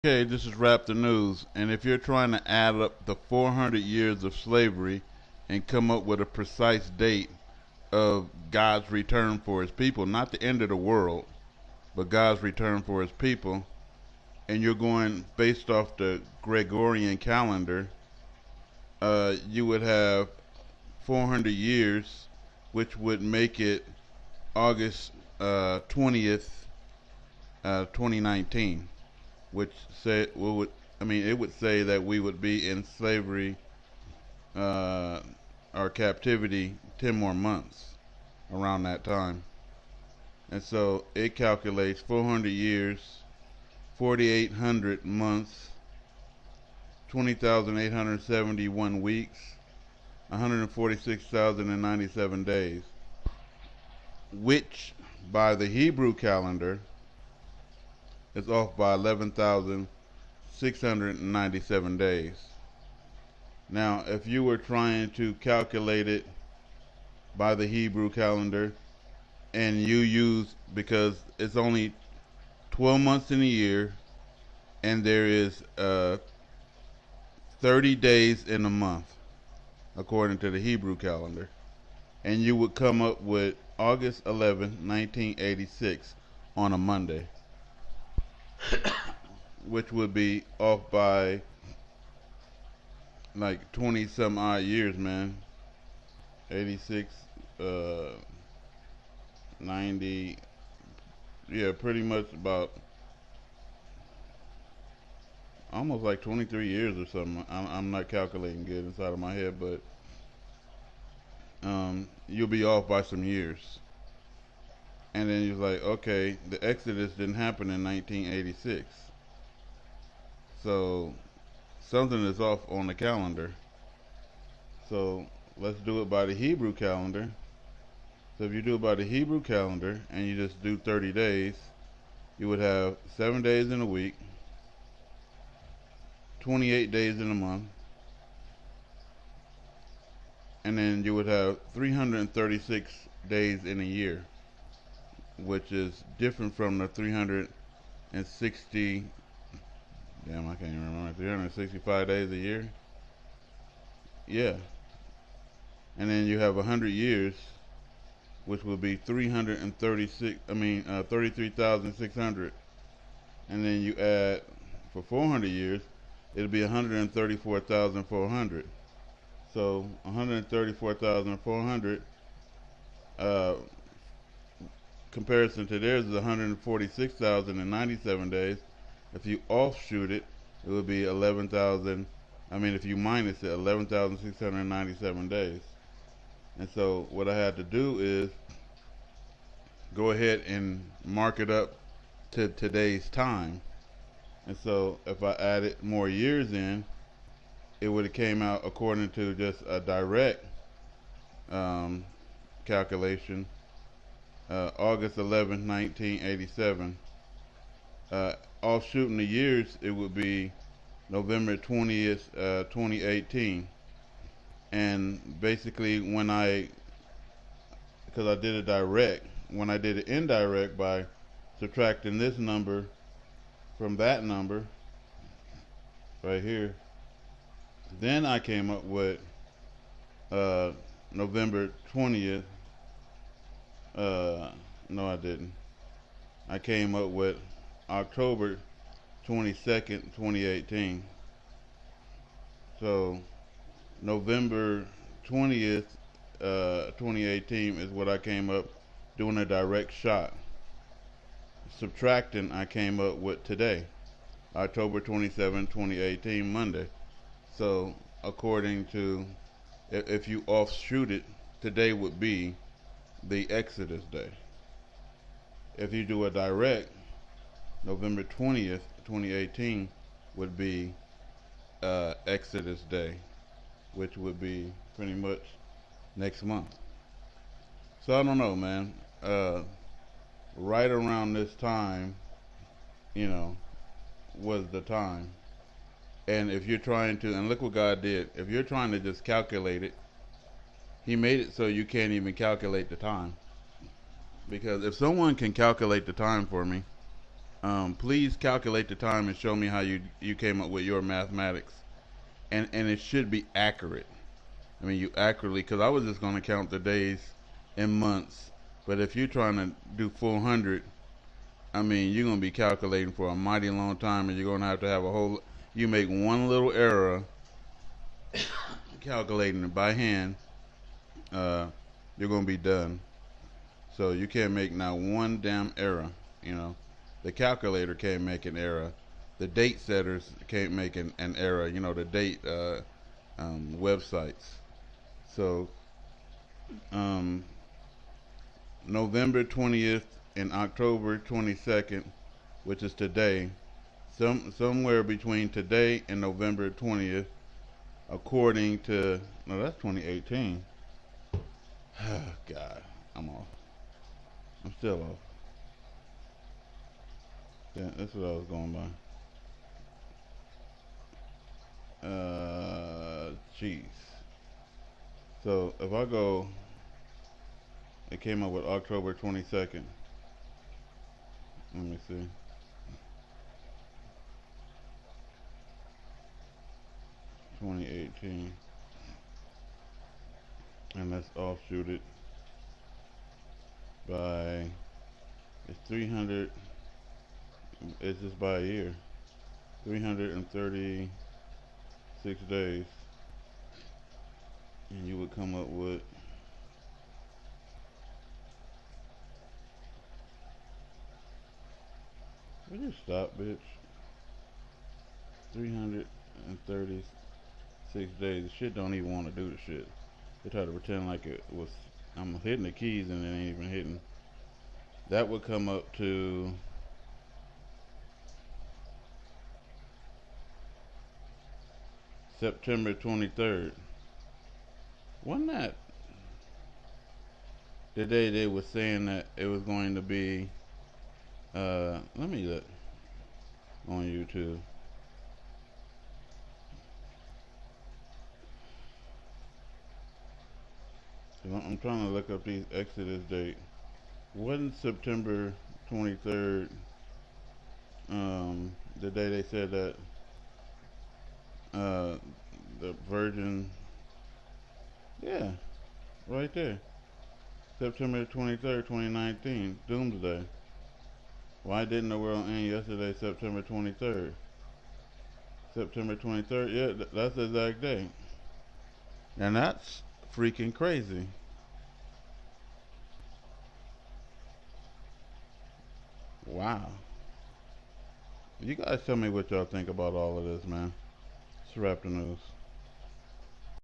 Okay, this is Rap the News, and if you're trying to add up the 400 years of slavery and come up with a precise date of God's return for his people, not the end of the world, but God's return for his people, and you're going based off the Gregorian calendar, you would have 400 years, which would make it August 20th, 2019. Which say would I mean it would say that we would be in slavery or captivity 10 more months around that time. And so it calculates 400 years, 4,800 months, 20,871 weeks, 146,097 days, which by the Hebrew calendar is off by 11,697 days. Now, if you were trying to calculate it by the Hebrew calendar and you use, because it's only 12 months in a year and there is 30 days in a month, according to the Hebrew calendar, and you would come up with August 11, 1986 on a Monday, which would be off by like 20 some odd years, man. 86, 90, yeah, pretty much about almost like 23 years or something. I'm not calculating good inside of my head, but you'll be off by some years. And then you're like, okay, the Exodus didn't happen in 1986. So something is off on the calendar. So let's do it by the Hebrew calendar. So if you do it by the Hebrew calendar and you just do 30 days, you would have 7 days in a week, 28 days in a month, and then you would have 336 days in a year, which is different from the 360. Damn, I can't even remember. 365 days a year? Yeah. And then you have 100 years, which would be 33,600. And then you add, for 400 years, it'll be 134,400. So 134,400, comparison to theirs is 146,097 days. If you offshoot it, it would be 11,000. I mean, if you minus it, 11,697 days. And so what I had to do is go ahead and mark it up to today's time. And so if I added more years in, it would have came out according to just a direct calculation, August 11, 1987. Offshooting the years, it would be November 20th, 2018. And basically, because I did it direct, when I did it indirect by subtracting this number from that number right here, then I came up with November 20th. No, I didn't. I came up with October 22nd, 2018. So November 20th, 2018 is what I came up doing a direct shot. Subtracting, I came up with today, October 27, 2018, Monday. So according to, if you offshoot it, today would be the Exodus day. If you do a direct, November 20th, 2018 would be Exodus day, which would be pretty much next month. So I don't know, man. Right around this time, you know, was the time. And if you're trying to, and look what God did, if you're trying to just calculate it, He made it so you can't even calculate the time. Because if someone can calculate the time for me, Please calculate the time and show me how you came up with your mathematics, and it should be accurate. I mean, you accurately, because I was just going to count the days in months, but if you're trying to do full 100, I mean, you're going to be calculating for a mighty long time, and you're going to have a whole. You make one little error calculating it by hand, uh, you're going to be done. So you can't make not one damn error. You know, the calculator can't make an error. The date setters can't make an error. You know, the date websites. So um, November 20th and October 22nd, which is today, somewhere between today and November 20th, according to no, that's 2018. God, I'm off. I'm still off. Yeah, that's what I was going by. Jeez. So if I go, it came up with October 22nd. Let me see. 2018, and let's offshoot it by it's 300. It's just by a year. 336 days, and you would come up with. Will you stop, bitch? 336 days. The shit don't even want to do the shit. They try to pretend like it was. I'm hitting the keys and it ain't even hitting. That would come up to September 23rd. Wasn't that the day they were saying that it was going to be? Let me look on YouTube. I'm trying to look up these Exodus date. Wasn't September 23rd the day they said that uh, the Virgin? Yeah, right there. September 23rd, 2019, Doomsday. Why didn't the world end yesterday, September 23rd? September 23rd, yeah, that's the exact day. And that's freaking crazy. Wow. You guys tell me what y'all think about all of this, man. Let's wrap the news.